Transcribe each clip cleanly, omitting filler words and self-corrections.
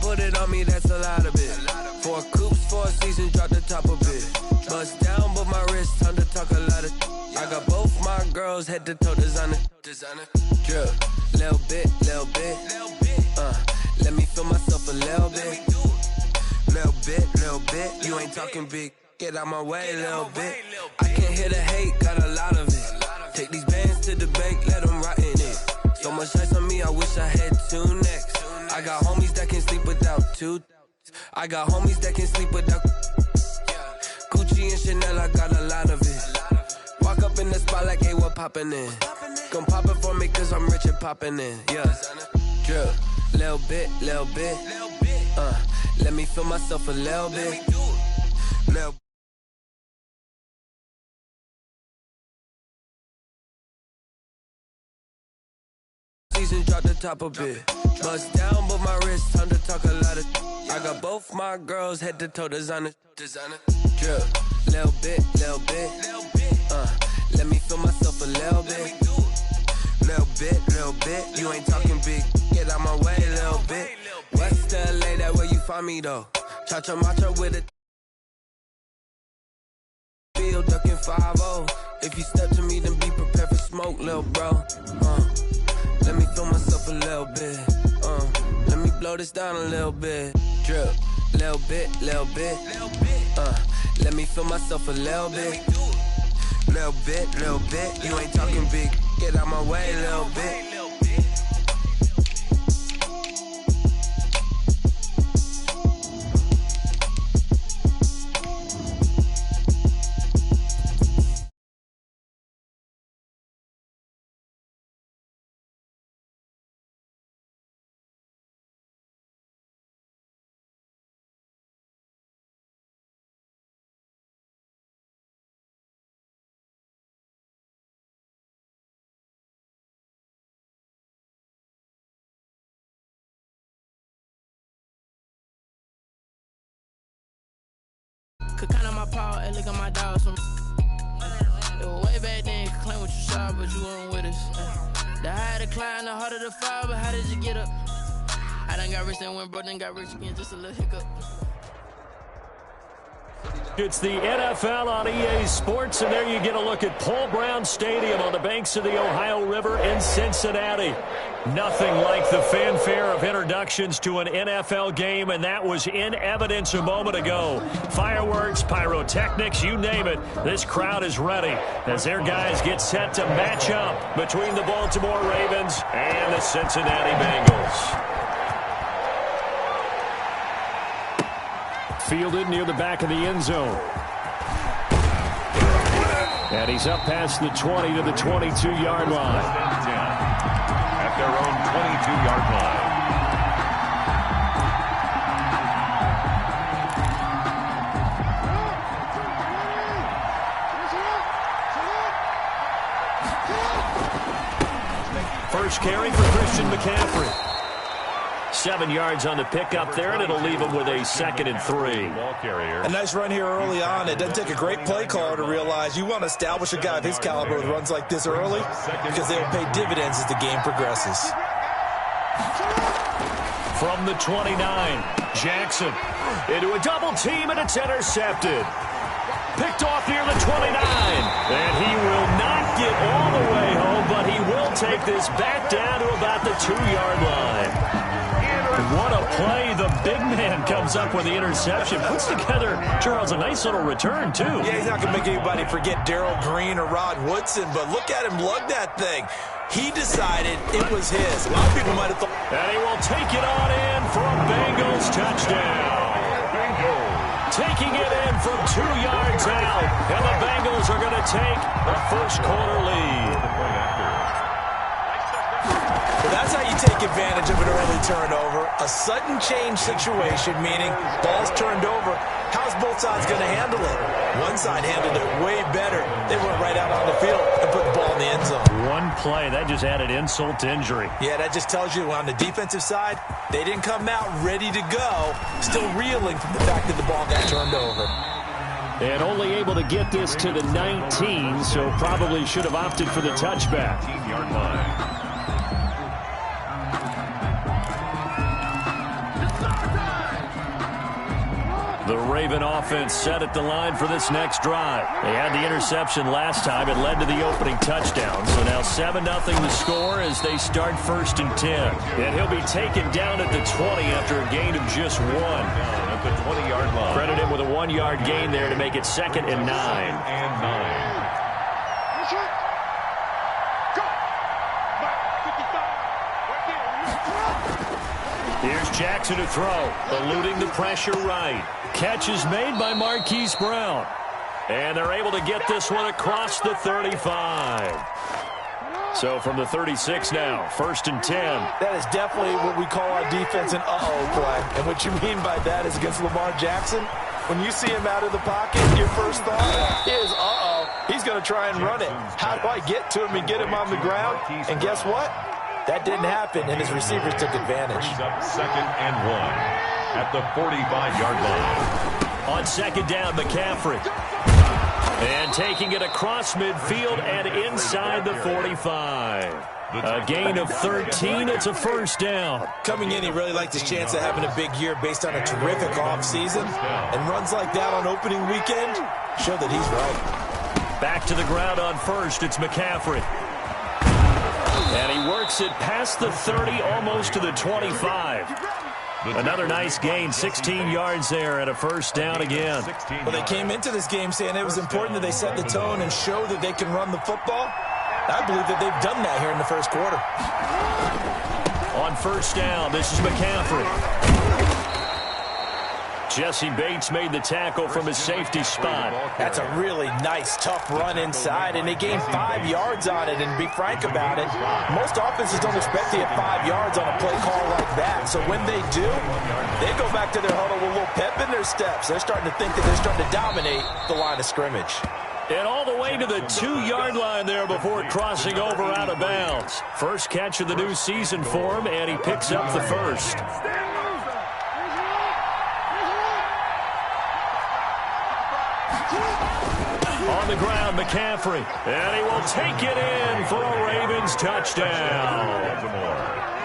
put it on me, that's a lot of it. 4 coops, 4 seasons, drop the top of it. Bust down, but my wrist, time to talk a lot of. I got both my girls head to toe designer. Drip, little bit. Let me feel myself a little bit. Little bit. You ain't talking big. Get out my way, little bit. I can't hear the hate, got a lot of it. Take these bands to the bank, let them rot in it. So much ice on me, I wish I had 2 necks. I got homies that can sleep without 2. I got homies that can sleep without. Gucci and Chanel, I got a lot of it. Walk up in the spot like, hey, what poppin' in? Come pop it for me, cause I'm rich and poppin' in. Yeah, drip, little bit. Let me feel myself a little bit. Season drop the top a bit. Bust down, but my wrist, time to talk a lot of. I got both my girls head to toe designer. Drip, little bit. Let me feel myself a little bit. Little bit. You ain't talking big. Get out my way, little bit. West LA, that where you find me though. Cha-cha matcha with a field ducking 5-0. If you step to me, then be prepared for smoke, little bro. Let me feel myself a little bit. Let me blow this down a little bit. Drip, little bit. Let me feel myself a little bit. Little bit. You ain't talking big. Get out my way, little bit. Could count on my power, and look at my dogs. It was way back then, you could claim what you saw, but you weren't with us. The higher the climb, the harder the fall, but how did you get up? I done got rich and went broke, then got rich again, just a little hiccup. It's the NFL on EA Sports, and there you get a look at Paul Brown Stadium on the banks of the Ohio River in Cincinnati. Nothing like the fanfare of introductions to an NFL game, and that was in evidence a moment ago. Fireworks, pyrotechnics, you name it. This crowd is ready as their guys get set to match up between the Baltimore Ravens and the Cincinnati Bengals. Fielded near the back of the end zone. And he's up past the 20 to the 22-yard line. At their own 22-yard line. First carry for Christian McCaffrey. 7 yards on the pickup there, and it'll leave him with a 2nd and 3. A nice run here early on. It doesn't take a great play caller to realize you want to establish a guy of his caliber with runs like this early because they'll pay dividends as the game progresses. From the 29, Jackson into a double team, and it's intercepted. Picked off near the 29, and he will not get all the way home, but he will take this back down to about the 2-yard line. What a play. The big man comes up with the interception. Puts together, Charles, a nice little return, too. Yeah, he's not going to make anybody forget Darrell Green or Rod Woodson, but look at him lug that thing. He decided it was his. A lot of people might have thought. And he will take it on in for a Bengals touchdown. Taking it in from 2 yards out, and the Bengals are going to take a first-quarter lead. Well, that's how you take advantage of an early turnover. A sudden change situation, meaning ball's turned over. How's both sides going to handle it? One side handled it way better. They went right out on the field and put the ball in the end zone. One play, that just added insult to injury. Yeah, that just tells you on the defensive side, they didn't come out ready to go, still reeling from the fact that the ball got turned over. And only able to get this to the 19, so probably should have opted for the touchback. 19-yard line. The Raven offense set at the line for this next drive. They had the interception last time. It led to the opening touchdown. So now 7-0 the score as they start 1st and 10. And he'll be taken down at the 20 after a gain of just 1. At the 20-yard line. Credit him with a 1-yard gain there to make it 2nd and 9. And 9. Here's Jackson to throw, eluding the pressure right. Catch is made by Marquise Brown. And they're able to get this one across the 35. So from the 36 now, 1st and 10. That is definitely what we call our defense an uh-oh play. And what you mean by that is against Lamar Jackson, when you see him out of the pocket, your first thought is, uh-oh, he's going to try and run it. How do I get to him and get him on the ground? And guess what? That didn't happen, and his receivers took advantage. Brings up 2nd and 1 at the 45-yard line. On 2nd down, McCaffrey. And taking it across midfield and inside the 45. A gain of 13. It's a 1st down. Coming in, he really liked his chance of having a big year based on a terrific offseason. And runs like that on opening weekend show that he's right. Back to the ground on 1st. It's McCaffrey. And he works it past the 30, almost to the 25. Another nice gain, 16 yards there and a 1st down again. Well, they came into this game saying it was important that they set the tone and show that they can run the football. I believe that they've done that here in the 1st quarter. On 1st down, this is McCaffrey. Jesse Bates made the tackle from his safety spot. That's a really nice, tough run inside, and they gained 5 yards on it. And to be frank about it, most offenses don't expect to get 5 yards on a play call like that. So when they do, they go back to their huddle with a little pep in their steps. They're starting to think that they're starting to dominate the line of scrimmage. And all the way to the 2-yard line there before crossing over out of bounds. First catch of the new season for him, and he picks up the 1st. On the ground, McCaffrey. And he will take it in for a Ravens touchdown.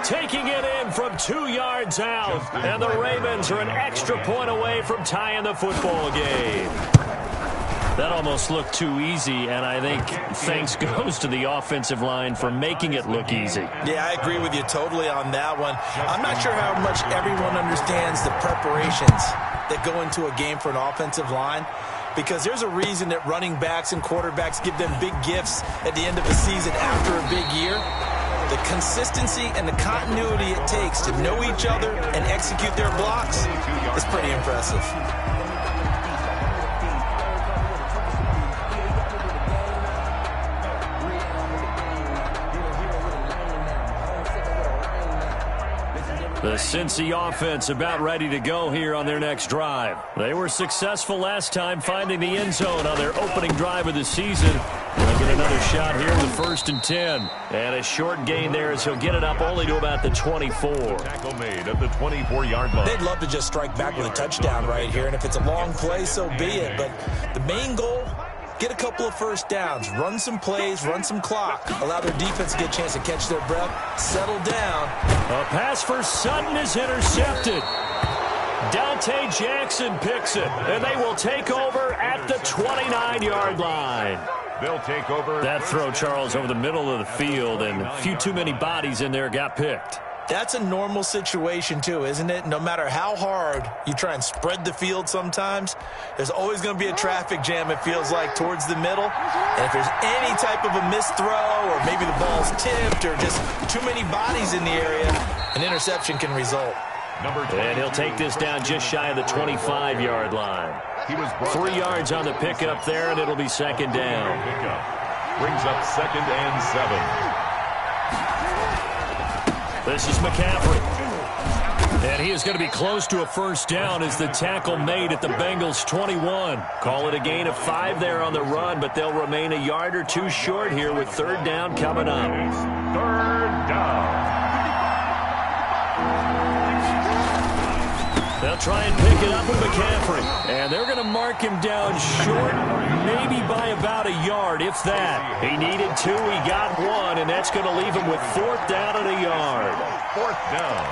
Taking it in from 2 yards out. And the Ravens are an extra point away from tying the football game. That almost looked too easy, and I think thanks goes to the offensive line for making it look easy. Yeah, I agree with you totally on that one. I'm not sure how much everyone understands the preparations that go into a game for an offensive line, because there's a reason that running backs and quarterbacks give them big gifts at the end of the season after a big year. The consistency and the continuity it takes to know each other and execute their blocks is pretty impressive. The Cincy offense about ready to go here on their next drive. They were successful last time finding the end zone on their opening drive of the season. They'll get another shot here with 1st and 10. And a short gain there as he'll get it up only to about the 24. Tackle made at the 24-yard line. They'd love to just strike back with a touchdown right here, and if it's a long play, so be it. But the main goal, get a couple of 1st downs, run some plays, run some clock, allow their defense to get a chance to catch their breath, settle down. A pass for Sutton is intercepted. Dante Jackson picks it, and they will take over at the 29-yard line. They'll take over. That throw, Charles, over the middle of the field, and a few too many bodies in there got picked. That's a normal situation, too, isn't it? No matter how hard you try and spread the field sometimes, there's always going to be a traffic jam, it feels like, towards the middle. And if there's any type of a missed throw, or maybe the ball's tipped, or just too many bodies in the area, an interception can result. And he'll take this down just shy of the 25-yard line. 3 yards on the pickup there, and it'll be 2nd down. Brings up 2nd and 7. This is McCaffrey. And he is going to be close to a 1st down as the tackle made at the Bengals' 21. Call it a gain of 5 there on the run, but they'll remain a yard or two short here with 3rd down coming up. 3rd down. They'll try and pick it up with McCaffrey. And they're going to mark him down short, maybe by about a yard, if that. He needed 2, he got 1, and that's going to leave him with 4th down and a yard. 4th down.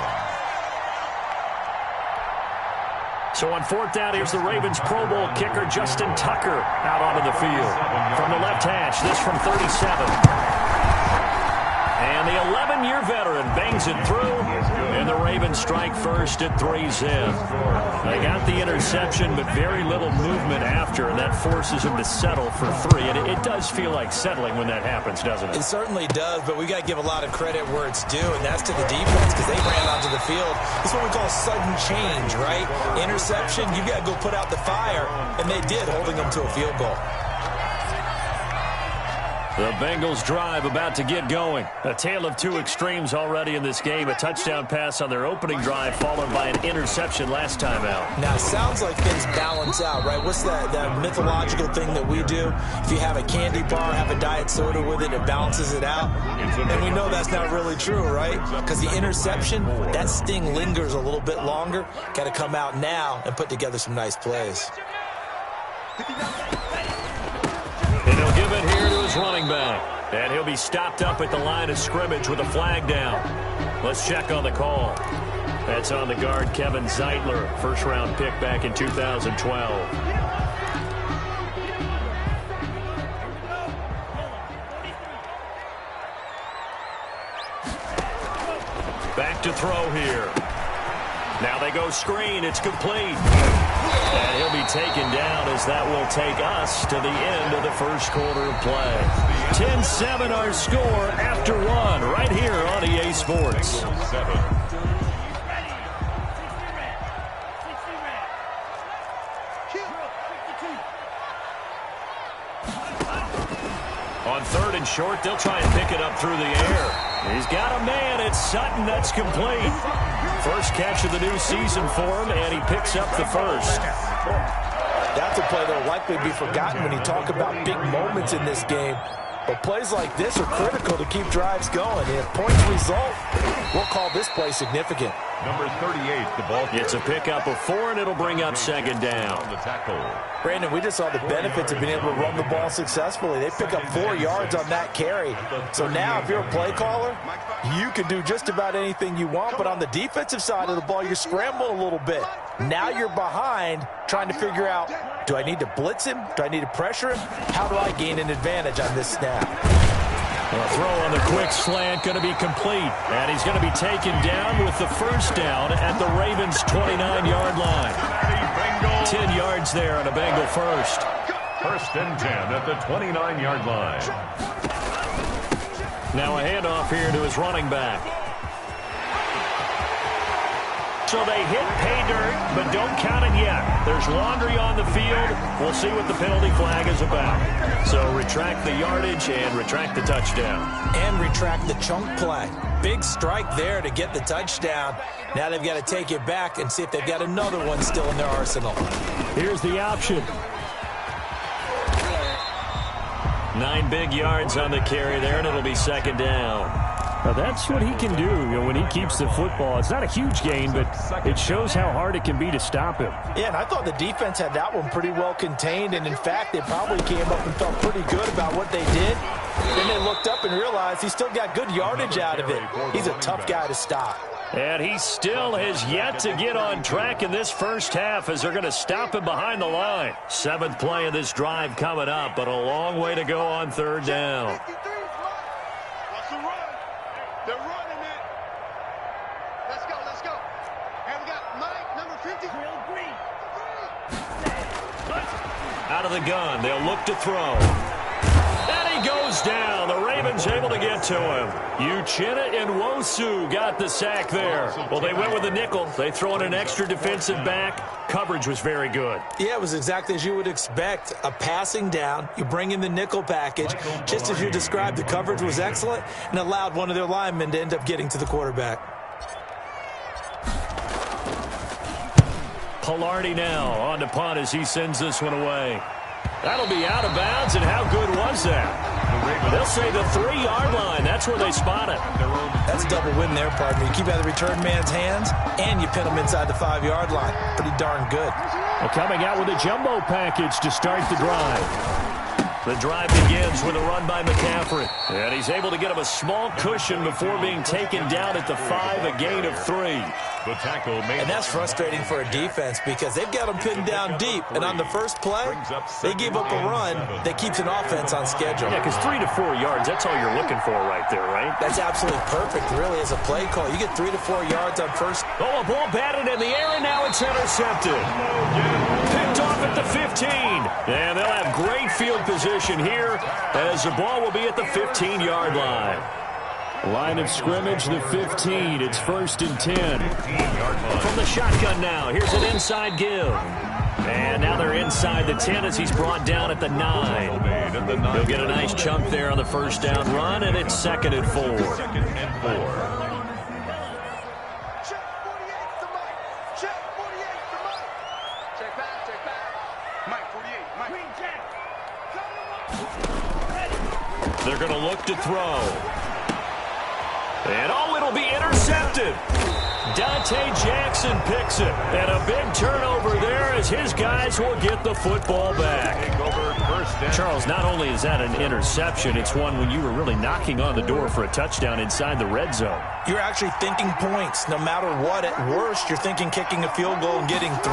So on 4th down, here's the Ravens Pro Bowl kicker Justin Tucker out onto the field. From the left hash, this from 37. And the 11-year veteran bangs it through, and the Ravens strike first at 3-zip. They got the interception, but very little movement after, and that forces them to settle for 3. And it does feel like settling when that happens, doesn't it? It certainly does, but we got to give a lot of credit where it's due, and that's to the defense because they ran onto the field. It's what we call sudden change, right? Interception, you got to go put out the fire, and they did, holding them to a field goal. The Bengals drive about to get going. A tale of two extremes already in this game. A touchdown pass on their opening drive followed by an interception last time out. Now, it sounds like things balance out, right? What's that mythological thing that we do? If you have a candy bar, have a diet soda with it, it balances it out. And we know that's not really true, right? Because the interception, that sting lingers a little bit longer. Got to come out now and put together some nice plays. And he'll give it here to his running back. And he'll be stopped up at the line of scrimmage with a flag down. Let's check on the call. That's on the guard, Kevin Zeitler, first-round pick back in 2012. Back to throw here. Now they go screen. It's complete. And he'll be taken down as that will take us to the end of the first quarter of play. 10-7 our score after one right here on EA Sports. On 3rd and short, they'll try and pick it up through the air. He's got a man. It's Sutton. That's complete. First catch of the new season for him, and he picks up the first. That's a play that will likely be forgotten when you talk about big moments in this game. But plays like this are critical to keep drives going. If points result, we'll call this play significant. Number 38, the ball. It's a pickup of 4, and it'll bring up 2nd down. The tackle. Brandon, we just saw the benefits of being able to run the ball successfully. They pick up 4 yards on that carry. So now if you're a play caller, you can do just about anything you want. But on the defensive side of the ball, you're scrambling a little bit. Now you're behind trying to figure out, do I need to blitz him? Do I need to pressure him? How do I gain an advantage on this snap? A throw on the quick slant going to be complete. And he's going to be taken down with the first down at the Ravens' 29-yard line. 10 yards there on a Bengal first. 1st and 10 at the 29-yard line. Now a handoff here to his running back. So they hit pay dirt, but don't count it yet. There's laundry on the field. We'll see what the penalty flag is about. So retract the yardage and retract the touchdown. And retract the chunk play. Big strike there to get the touchdown. Now they've got to take it back and see if they've got another one still in their arsenal. Here's the option. 9 big yards on the carry there, and it'll be 2nd down. Now that's what he can do, when he keeps the football. It's not a huge gain, but it shows how hard it can be to stop him. Yeah, and I thought the defense had that one pretty well contained, and in fact, they probably came up and felt pretty good about what they did. Then they looked up and realized he still got good yardage out of it. He's a tough guy to stop. And he still has yet to get on track in this first half as they're going to stop him behind the line. 7th play of this drive coming up, but a long way to go on 3rd down. They're running it. Let's go, let's go. And we got Mike, number 50. Out of the gun, they'll look to throw. And he goes down. The Ravens able to get to him. Uchenna and Nwosu got the sack there. Well, they went with a nickel. They throw in an extra defensive back. Coverage was very good. Yeah, it was exactly as you would expect. A passing down. You bring in the nickel package. Just as you described, the coverage was excellent and allowed one of their linemen to end up getting to the quarterback. Pilardi now on to punt as he sends this one away. That'll be out of bounds, and how good was that? They'll say the 3-yard line. That's where they spot it. That's a double win there, partner. You keep out of the return man's hands, and you pin them inside the 5-yard line. Pretty darn good. Well, coming out with a jumbo package to start the drive. The drive begins with a run by McCaffrey. And he's able to get him a small cushion before being taken down at the 5, a gain of 3. The tackle made. And that's frustrating for a defense because they've got them pinned down deep. And on the first play, they give up a run that keeps an offense on schedule. Yeah, because 3 to 4 yards, that's all you're looking for right there, right? That's absolutely perfect, really, as a play call. You get 3 to 4 yards on first. Oh, a ball batted in the air, and now it's intercepted. Picked off at the 15. And they'll have great field position here as the ball will be at the 15-yard line. Line of scrimmage, the 15. It's 1st and 10. From the shotgun now. Here's an inside give. And now they're inside the 10 as he's brought down at the 9. He'll get a nice chunk there on the first down run, and it's 2nd and 4. Check 48 to Mike. Check 48 to Mike. Check back. Mike 48. Mike. They're going to look to throw. And, oh, it'll be intercepted. Dante Jackson picks it. And a big turnover there as his guys will get the football back. Charles, not only is that an interception, it's one when you were really knocking on the door for a touchdown inside the red zone. You're actually thinking points. No matter what, at worst, you're thinking kicking a field goal and getting 3.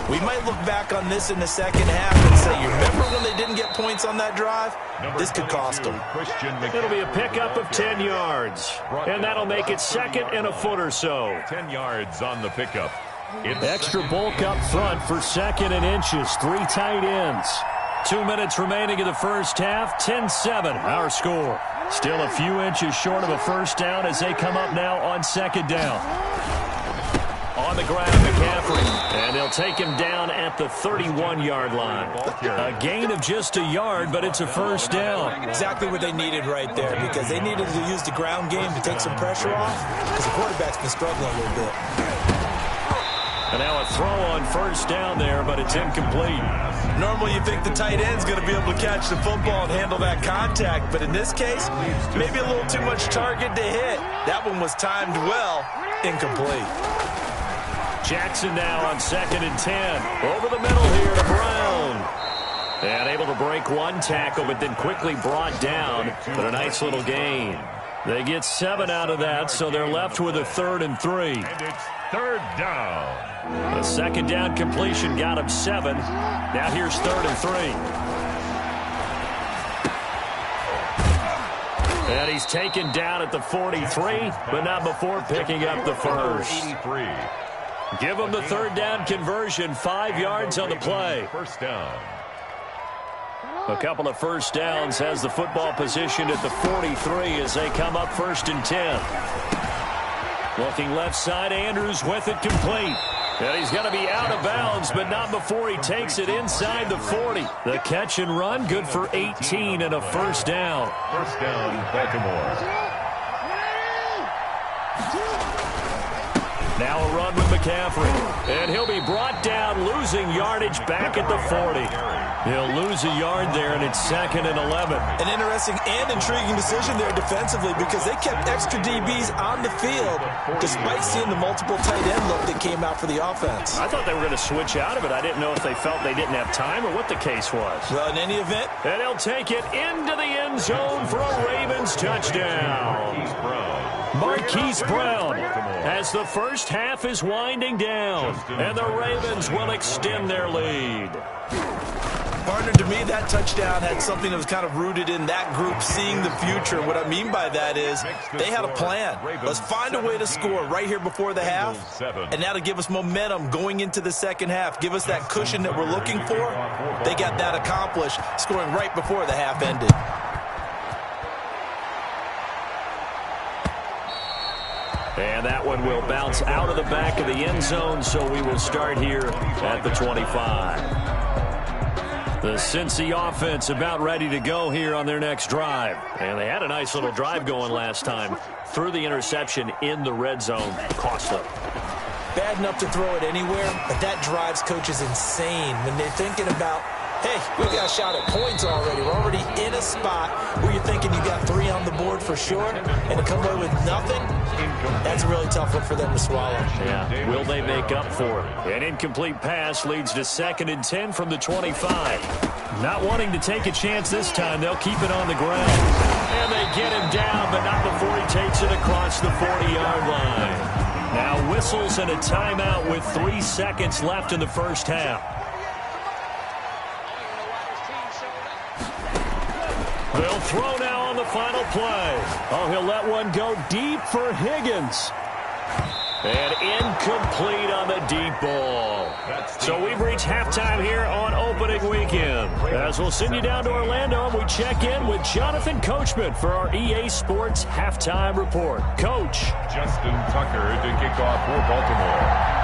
We might look back on this in the second half and say, you remember when they didn't get points on that drive? This could cost them. It'll be a pickup of 10 yards. And that'll make it 2nd and a foot or so. 10 yards on the pickup. Extra bulk up front for 2nd and inches. 3 tight ends. 2 minutes remaining in the first half. 10-7 our score. Still a few inches short of a first down as they come up now on 2nd down. On the ground, McCaffrey. And they'll take him down at the 31-yard line. A gain of just a yard, but it's a first down. Exactly what they needed right there because they needed to use the ground game to take some pressure off because the quarterback's been struggling a little bit. And now a throw on first down there, but it's incomplete. Normally you think the tight end's going to be able to catch the football and handle that contact, but in this case, maybe a little too much target to hit. That one was timed well, incomplete. Jackson now on 2nd and 10. Over the middle here to Brown. And able to break one tackle, but then quickly brought down. But a nice little gain. They get 7 out of that, so they're left with a 3rd and 3. And it's 3rd down. The 2nd down completion got him 7. Now here's 3rd and 3. And he's taken down at the 43, but not before picking up the first. 83. Give him the 3rd down conversion, 5 yards on the play. First down. A couple of first downs has the football positioned at the 43 as they come up 1st and 10. Looking left side, Andrews with it complete. And he's going to be out of bounds, but not before he takes it inside the 40. The catch and run, good for 18 and a first down. First down, Baltimore. Now a run with McCaffrey. And he'll be brought down, losing yardage back at the 40. He'll lose a yard there, and it's 2nd and 11. An interesting and intriguing decision there defensively because they kept extra DBs on the field despite seeing the multiple tight end look that came out for the offense. I thought they were going to switch out of it. I didn't know if they felt they didn't have time or what the case was. Well, in any event. And he'll take it into the end zone for a Ravens touchdown. Marquise Brown as the first half is winding down. And the Ravens will extend their lead. Partner, to me, that touchdown had something that was kind of rooted in that group seeing the future. What I mean by that is they had a plan. Let's find a way to score right here before the half. And now to give us momentum going into the second half, give us that cushion that we're looking for. They got that accomplished, scoring right before the half ended. And that one will bounce out of the back of the end zone, so we will start here at the 25. The Cincy offense about ready to go here on their next drive. And they had a nice little drive going last time. Threw the interception in the red zone. Costly. Bad enough to throw it anywhere, but that drives coaches insane when they're thinking about, hey, we got a shot at points already. We're already in a spot where you're thinking you got 3 on the board for sure, and to come away with nothing, that's a really tough one for them to swallow. Yeah, will they make up for it? An incomplete pass leads to 2nd and 10 from the 25. Not wanting to take a chance this time, they'll keep it on the ground. And they get him down, but not before he takes it across the 40-yard line. Now whistles and a timeout with 3 seconds left in the first half. They'll throw now on the final play. Oh, he'll let one go deep for Higgins. And incomplete on the deep ball. So we've reached halftime here on opening weekend. As we'll send you down to Orlando, and we check in with Jonathan Coachman for our EA Sports Halftime Report. Coach. Justin Tucker to kick off for Baltimore.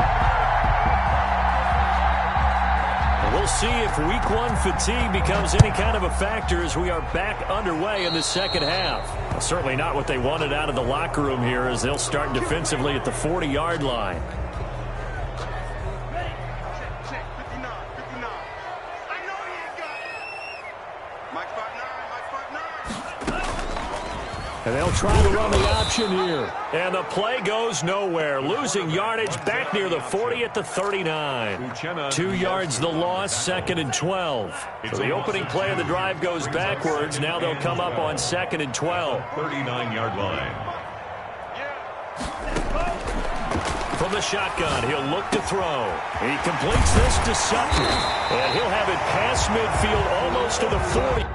We'll see if Week 1 fatigue becomes any kind of a factor as we are back underway in the second half. Well, certainly not what they wanted out of the locker room here as they'll start defensively at the 40-yard line. Check, 59, 59. I know he ain't got it. Mike 5'9", Mike 5'9". And they'll try to run the option here. And the play goes nowhere. Losing yardage back near the 40 at the 39. 2 yards the loss, 2nd and 12. So the opening play of the drive goes backwards. Now they'll come up on 2nd and 12. 39-yard line. From the shotgun, he'll look to throw. He completes this to Sutton. And he'll have it past midfield almost to the 40.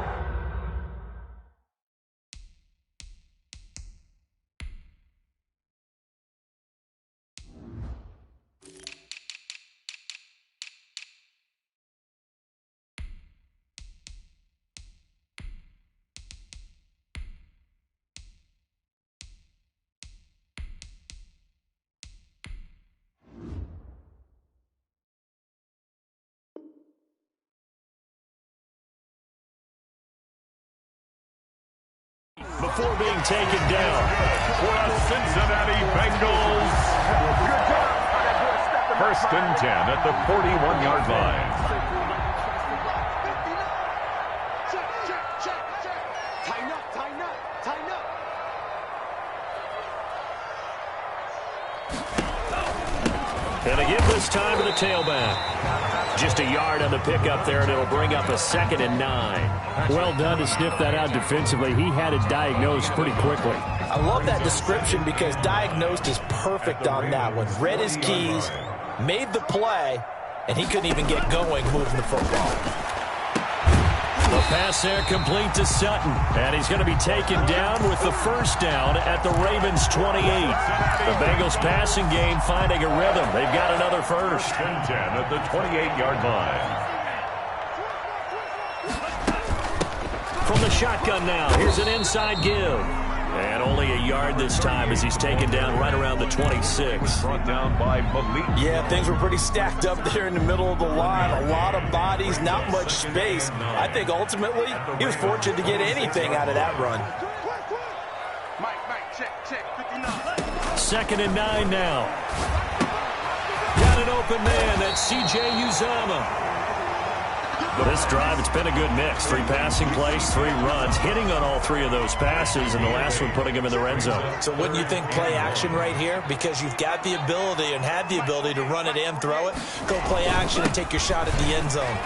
Before being taken down. For the Cincinnati Bengals. 1st and 10 at the 41-yard line. Check. Tighten up. And they give this time to the tailback. Just a yard on the pickup there, and it'll bring up a 2nd and 9. Well done to sniff that out defensively. He had it diagnosed pretty quickly. I love that description because diagnosed is perfect on that one. Read his keys, made the play, and he couldn't even get going moving the football. The pass there complete to Sutton. And he's going to be taken down with the first down at the Ravens' 28. The Bengals passing game finding a rhythm. They've got another first. 1st and 10 at the 28-yard line. From the shotgun now, here's an inside give. And only a yard this time as he's taken down right around the 26. Brought down by Malik. Yeah, things were pretty stacked up there in the middle of the line. A lot of bodies, not much space. I think ultimately he was fortunate to get anything out of that run. Mike, check, 59. 2nd and 9 now. Got an open man. That's C.J. Uzomah. This drive, it's been a good mix. 3 passing plays, 3 runs, hitting on all 3 of those passes, and the last one putting him in the red zone. So wouldn't you think play action right here? Because you've got the ability and had the ability to run it and throw it. Go play action and take your shot at the end zone.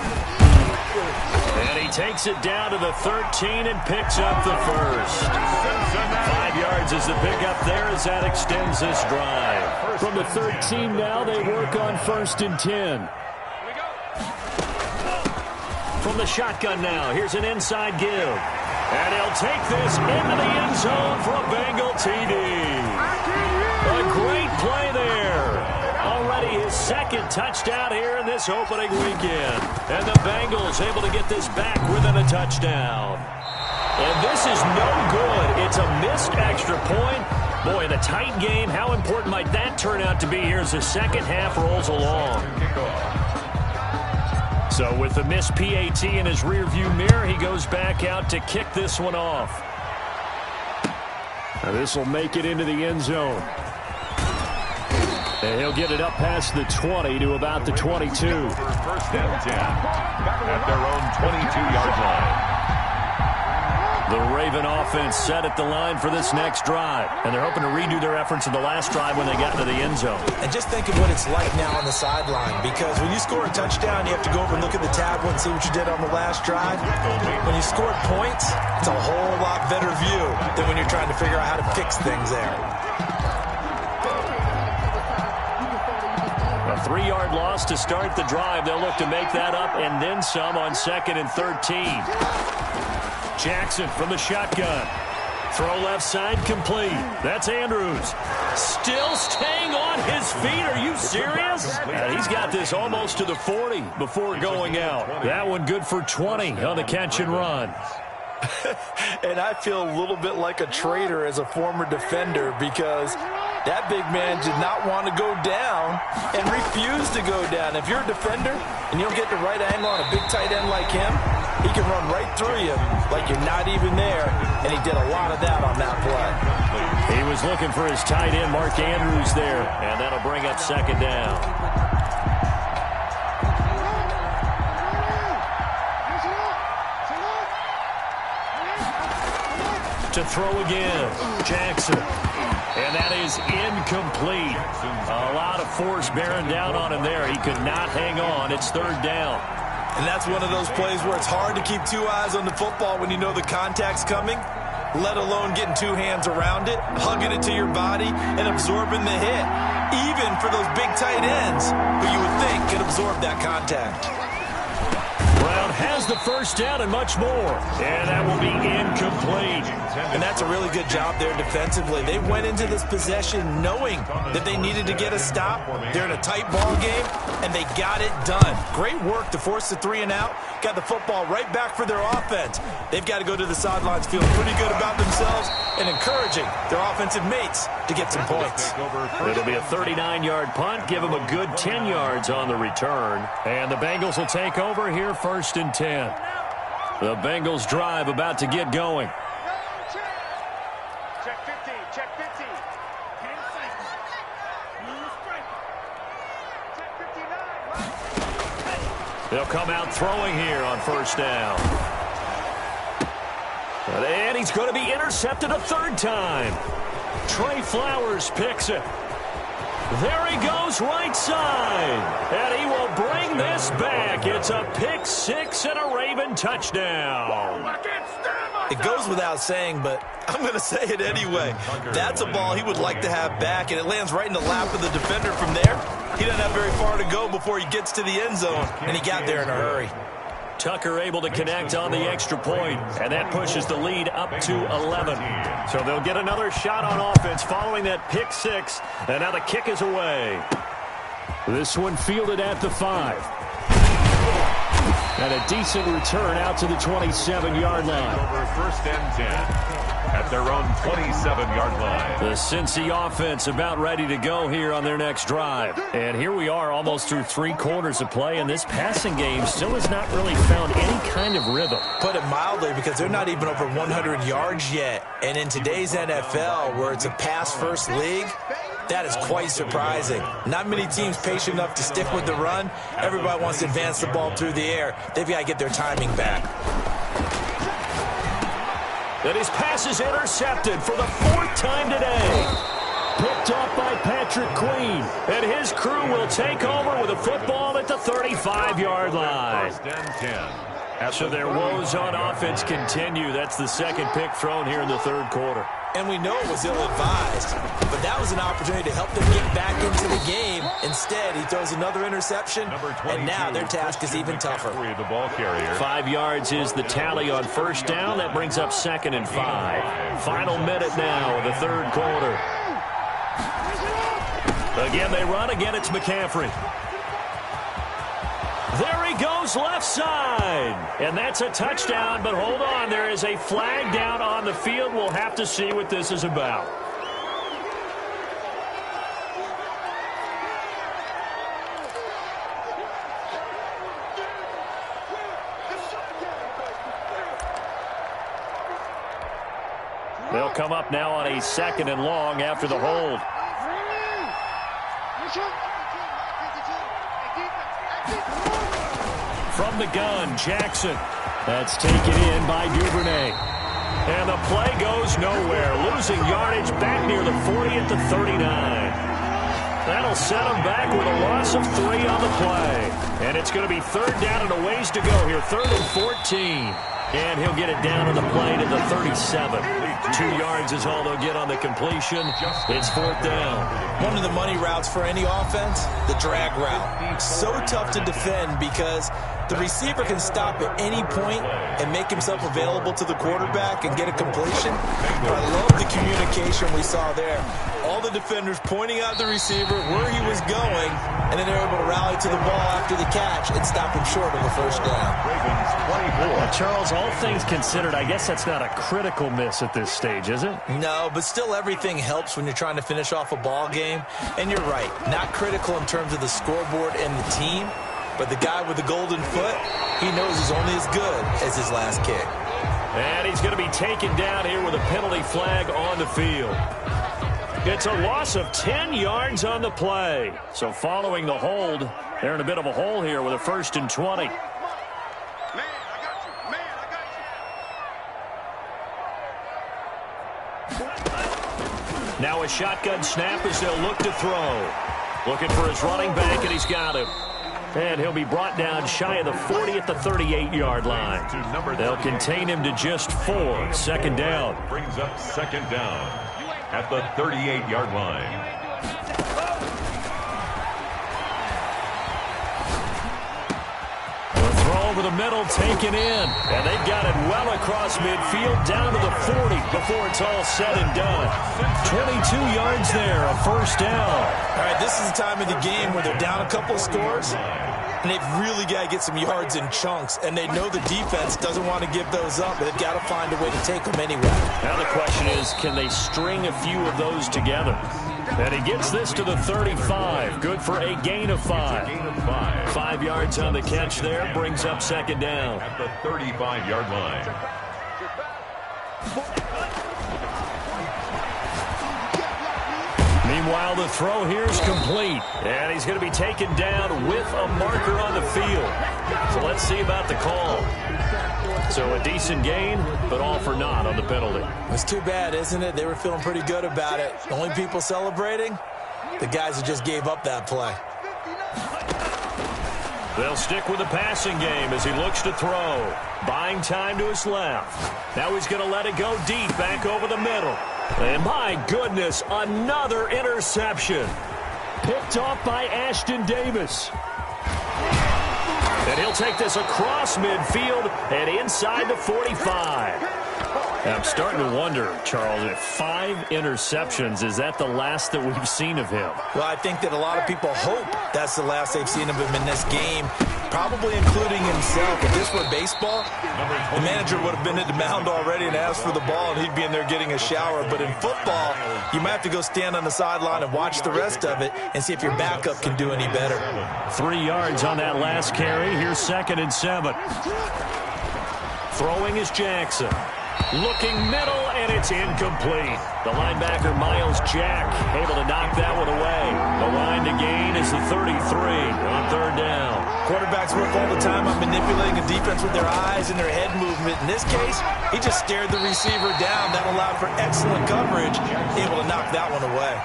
And he takes it down to the 13 and picks up the first. 5 yards is the pickup there as that extends this drive. From the 13 now, they work on 1st and 10. From the shotgun now, here's an inside give. And he'll take this into the end zone for a Bengal TD. A great play there. Already his 2nd touchdown here in this opening weekend. And the Bengals able to get this back within a touchdown. And this is no good. It's a missed extra point. Boy, in a tight game, how important might that turn out to be here as the second half rolls along? So with the missed PAT in his rearview mirror, he goes back out to kick this one off. Now this will make it into the end zone. And he'll get it up past the 20 to about the 22. 1st and 10 at their own 22-yard line. The Raven offense set at the line for this next drive. And they're hoping to redo their efforts in the last drive when they got into the end zone. And just think of what it's like now on the sideline. Because when you score a touchdown, you have to go over and look at the tablet and see what you did on the last drive. When you scored points, it's a whole lot better view than when you're trying to figure out how to fix things there. A 3-yard loss to start the drive. They'll look to make that up and then some on 2nd and 13. Jackson from the shotgun. Throw left side complete. That's Andrews. Still staying on his feet. Are you serious? He's got this almost to the 40 before going out. That one good for 20 on the catch and run. And I feel a little bit like a traitor as a former defender because that big man did not want to go down and refused to go down. If you're a defender and you don't get the right angle on a big tight end like him, he can run right through you like you're not even there, and he did a lot of that on that play. He was looking for his tight end, Mark Andrews, there, and that'll bring up 2nd down. To throw again, Jackson. And that is incomplete. A lot of force bearing down on him there. He could not hang on. It's 3rd down. And that's one of those plays where it's hard to keep 2 eyes on the football when you know the contact's coming, let alone getting 2 hands around it, hugging it to your body, and absorbing the hit. Even for those big tight ends who you would think could absorb that contact. Brown has the 1st down and much more. And that will be incomplete. And that's a really good job there defensively. They went into this possession knowing that they needed to get a stop. They're in a tight ball game, and they got it done. Great work to force the 3 and out. Got the football right back for their offense. They've got to go to the sidelines feeling pretty good about themselves and encouraging their offensive mates to get some points. It'll be a 39-yard punt. Give them a good 10 yards on the return. And the Bengals will take over here 1st and 10. The Bengals drive about to get going. Check 15, check 15. They'll come out throwing here on 1st down. And he's going to be intercepted a 3rd time. Trey Flowers picks it. There he goes right side. And he will bring this back. It's a pick 6 and a Raven touchdown. It goes without saying, but I'm going to say it anyway. That's a ball he would like to have back, and it lands right in the lap of the defender from there. He doesn't have very far to go before he gets to the end zone, and he got there in a hurry. Tucker able to connect on the extra point, and that pushes the lead up to 11. So they'll get another shot on offense following that pick 6, and now the kick is away. This one fielded at the 5. And a decent return out to the 27-yard line. Over 1st and 10 at their own 27-yard line. The Cincy offense about ready to go here on their next drive. And here we are almost through 3/4 of play, and this passing game still has not really found any kind of rhythm. Put it mildly, because they're not even over 100 yards yet. And in today's NFL, where it's a pass-first league, that is quite surprising. Not many teams patient enough to stick with the run. Everybody wants to advance the ball through the air. They've got to get their timing back. And his pass is intercepted for the 4th time today. Picked up by Patrick Queen. And his crew will take over with a football at the 35-yard line. 1st and 10. So their woes on offense continue. That's the 2nd pick thrown here in the 3rd quarter. And we know it was ill-advised, but that was an opportunity to help them get back into the game. Instead, he throws another interception, and now their task is even tougher. The ball carrier. 5 yards is the tally on 1st down. That brings up 2nd and 5. Final minute now of the 3rd quarter. Again, they run. Again, it's McCaffrey. There he goes left side. And that's a touchdown, but hold on. There is a flag down on the field. We'll have to see what this is about. They'll come up now on a 2nd and long after the hold. From the gun, Jackson. That's taken in by Duvernay. And the play goes nowhere. Losing yardage back near the 40 at the 39. That'll set them back with a loss of 3 on the play. And it's going to be 3rd down and a ways to go here. 3rd and 14. And he'll get it down on the play to the 37. 2 yards is all they'll get on the completion. It's 4th down. One of the money routes for any offense, the drag route. So tough to defend because the receiver can stop at any point and make himself available to the quarterback and get a completion. But I love the communication we saw there. All the defenders pointing out the receiver where he was going, and then they're able to rally to the ball after the catch and stop him short of the 1st down. Well, Charles, all things considered, I guess that's not a critical miss at this stage, is it? No, but still everything helps when you're trying to finish off a ball game. And you're right, not critical in terms of the scoreboard and the team, but the guy with the golden foot, he knows he's only as good as his last kick. And he's going to be taken down here with a penalty flag on the field. It's a loss of 10 yards on the play. So following the hold, they're in a bit of a hole here with a 1st and 20. Man, I got you. Man, I got you. Now a shotgun snap as they'll look to throw. Looking for his running back, and he's got him. And he'll be brought down shy of the 40 at the 38-yard line. They'll contain him to just 4. 2nd down. Brings up 2nd down at the 38-yard line. The throw over the middle, taken in. And they've got it well across midfield, down to the 40 before it's all said and done. 22 yards there, a 1st down. All right, this is the time of the game where they're down a couple of scores, and they've really got to get some yards in chunks, and they know the defense doesn't want to give those up, but they've got to find a way to take them anyway. Now the question is, can they string a few of those together? And he gets this to the 35. Good for a gain of 5. 5 yards on the catch there, brings up 2nd down. At the 35-yard line. Meanwhile, the throw here is complete. And he's going to be taken down with a marker on the field. So let's see about the call. So a decent gain, but all for naught on the penalty. It's too bad, isn't it? They were feeling pretty good about it. The only people celebrating, the guys who just gave up that play. They'll stick with the passing game as he looks to throw. Buying time to his left. Now he's going to let it go deep, back over the middle. And my goodness, another interception. Picked off by Ashton Davis. And he'll take this across midfield and inside the 45. I'm starting to wonder, Charles, if 5 interceptions, is that the last that we've seen of him? Well, I think that a lot of people hope that's the last they've seen of him in this game, probably including himself. If this were baseball, the manager would have been at the mound already and asked for the ball, and he'd be in there getting a shower. But in football, you might have to go stand on the sideline and watch the rest of it and see if your backup can do any better. 3 yards on that last carry. Here's 2nd and 7. Throwing is Jackson. Looking middle, and it's incomplete. The linebacker, Miles Jack, able to knock that one away. The line to gain is the 33 on 3rd down. Quarterbacks work all the time on manipulating a defense with their eyes and their head movement. In this case, he just stared the receiver down. That allowed for excellent coverage, able to knock that one away.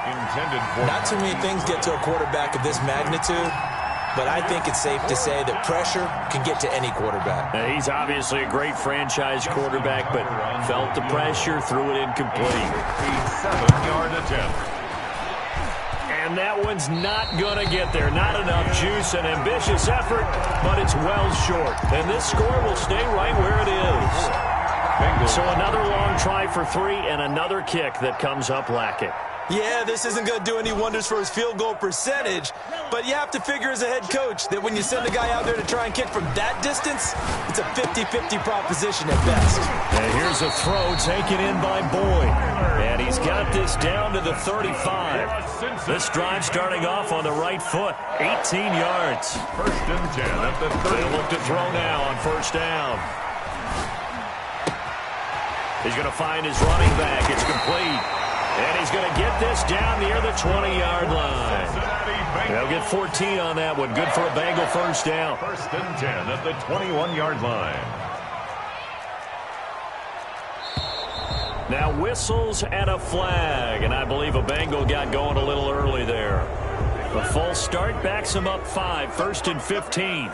Not too many things get to a quarterback of this magnitude, but I think it's safe to say that pressure can get to any quarterback. He's obviously a great franchise quarterback, but felt the pressure, threw it incomplete. A 7-yard attempt. And that one's not going to get there. Not enough juice, an ambitious effort, but it's well short. And this score will stay right where it is. So another long try for 3 and another kick that comes up lacking. Yeah, this isn't going to do any wonders for his field goal percentage, but you have to figure as a head coach that when you send a guy out there to try and kick from that distance, it's a 50-50 proposition at best. And here's a throw taken in by Boyd. And he's got this down to the 35. This drive starting off on the right foot, 18 yards. 1st and 10 at the 30. They look to throw now on 1st down. He's going to find his running back. It's complete. And he's going to get this down near the 20-yard line. They'll get 14 on that one. Good for a Bengal 1st down. 1st and 10 at the 21-yard line. Now whistles and a flag. And I believe a Bengal got going a little early there. The full start backs him up 5. 1st and 15.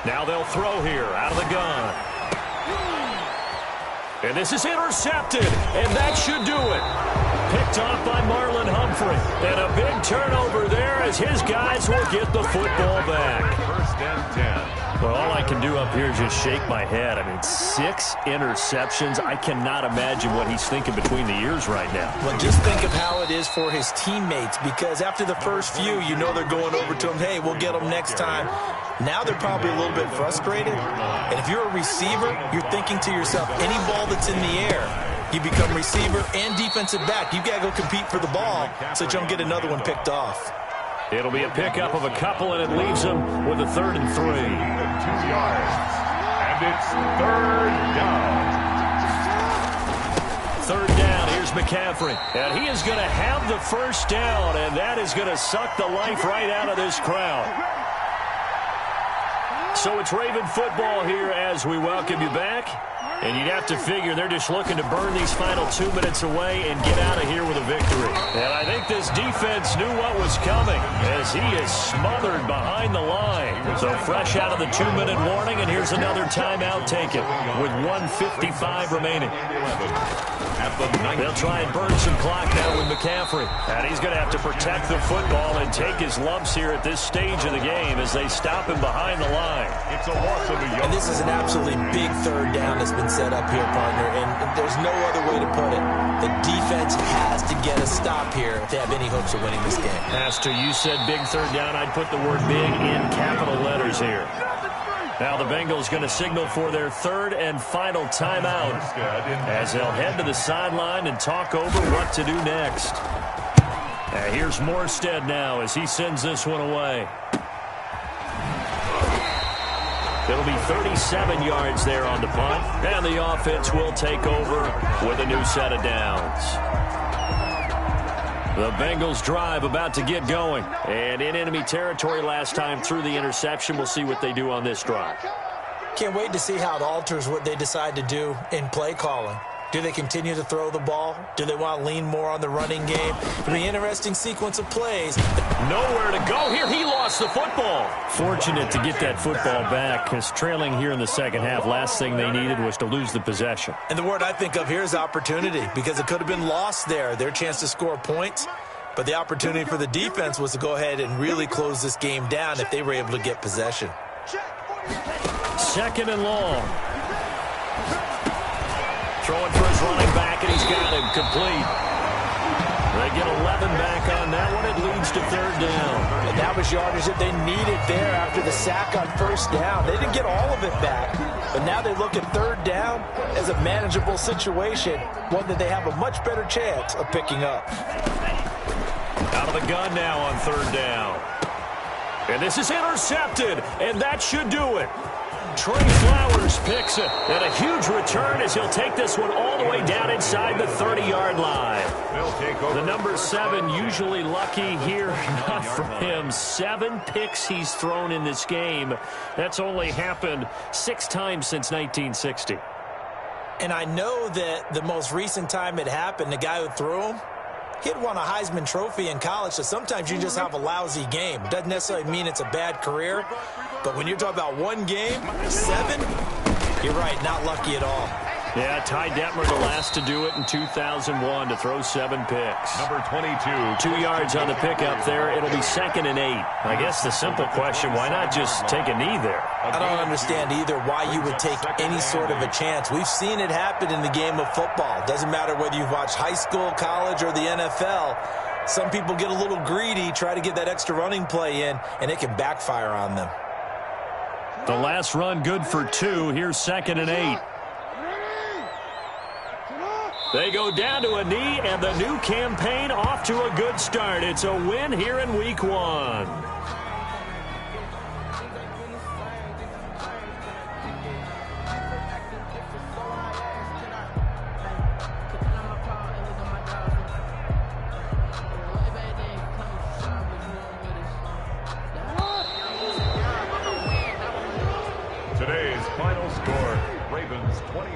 Now they'll throw here out of the gun. And this is intercepted, and that should do it. Picked off by Marlon Humphrey. And a big turnover there as his guys will get the football back. First and 10. Well, all I can do up here is just shake my head. I mean, 6 interceptions. I cannot imagine what he's thinking between the ears right now. Well, just think of how it is for his teammates, because after the first few, you know they're going over to him, hey, we'll get them next time. Now they're probably a little bit frustrated. And if you're a receiver, you're thinking to yourself, any ball that's in the air, you become receiver and defensive back. You've got to go compete for the ball so that you don't get another one picked off. It'll be a pickup of a couple, and it leaves them with a 3rd and 3. 2 yards. And it's 3rd down. 3rd down. Here's McCaffrey. And he is going to have the first down, and that is going to suck the life right out of this crowd. So it's Raven football here as we welcome you back. And you'd have to figure they're just looking to burn these final 2 minutes away and get out of here with a victory. And I think this defense knew what was coming as he is smothered behind the line. So fresh out of the 2-minute warning, and here's another timeout taken with 1:55 remaining. They'll try and burn some clock now with McCaffrey. And he's going to have to protect the football and take his lumps here at this stage of the game as they stop him behind the line. It's a loss of a yard. And this is an absolutely big 3rd down that's been set up here, partner, and there's no other way to put it. The defense has to get a stop here if they have any hopes of winning this game. Pastor, you said big 3rd down. I'd put the word big in capital letters here. Now the Bengals going to signal for their 3rd and final timeout as they'll head to the sideline and talk over what to do next. Here's Morstead now as he sends this one away. It'll be 37 yards there on the punt, and the offense will take over with a new set of downs. The Bengals drive about to get going, and in enemy territory last time through the interception. We'll see what they do on this drive. Can't wait to see how it alters what they decide to do in play calling. Do they continue to throw the ball? Do they want to lean more on the running game? It'll be an interesting sequence of plays. Nowhere to go here. He lost the football. Fortunate to get that football back because trailing here in the second half, last thing they needed was to lose the possession. And the word I think of here is opportunity, because it could have been lost there. Their chance to score points. But the opportunity for the defense was to go ahead and really close this game down if they were able to get possession. 2nd and long. Throwing for his running back, and he's got him complete. They get 11 back on that one. It leads to 3rd down. And that was yardage that they needed there after the sack on 1st down. They didn't get all of it back, but now they look at 3rd down as a manageable situation, one that they have a much better chance of picking up. Out of the gun now on 3rd down. And this is intercepted, and that should do it. Trey Flowers picks it, and a huge return as he'll take this one all the way down inside the 30-yard line. The number 7 usually lucky here, not for him. 7 picks he's thrown in this game. That's only happened 6 times since 1960. And I know that the most recent time it happened, the guy who threw him, he'd won a Heisman Trophy in college, so sometimes you just have a lousy game. Doesn't necessarily mean it's a bad career, but when you're talking about one game, 7, you're right, not lucky at all. Yeah, Ty Detmer the last to do it in 2001 to throw 7 picks. Number 22. 2 yards on the pickup there. It'll be 2nd and 8. I guess the simple question, why not just take a knee there? I don't understand either why you would take any sort of a chance. We've seen it happen in the game of football. Doesn't matter whether you've watched high school, college, or the NFL. Some people get a little greedy, try to get that extra running play in, and it can backfire on them. The last run good for 2. Here's 2nd and 8. They go down to a knee, and the new campaign off to a good start. It's a win here in week 1. Today's final score, Ravens 24,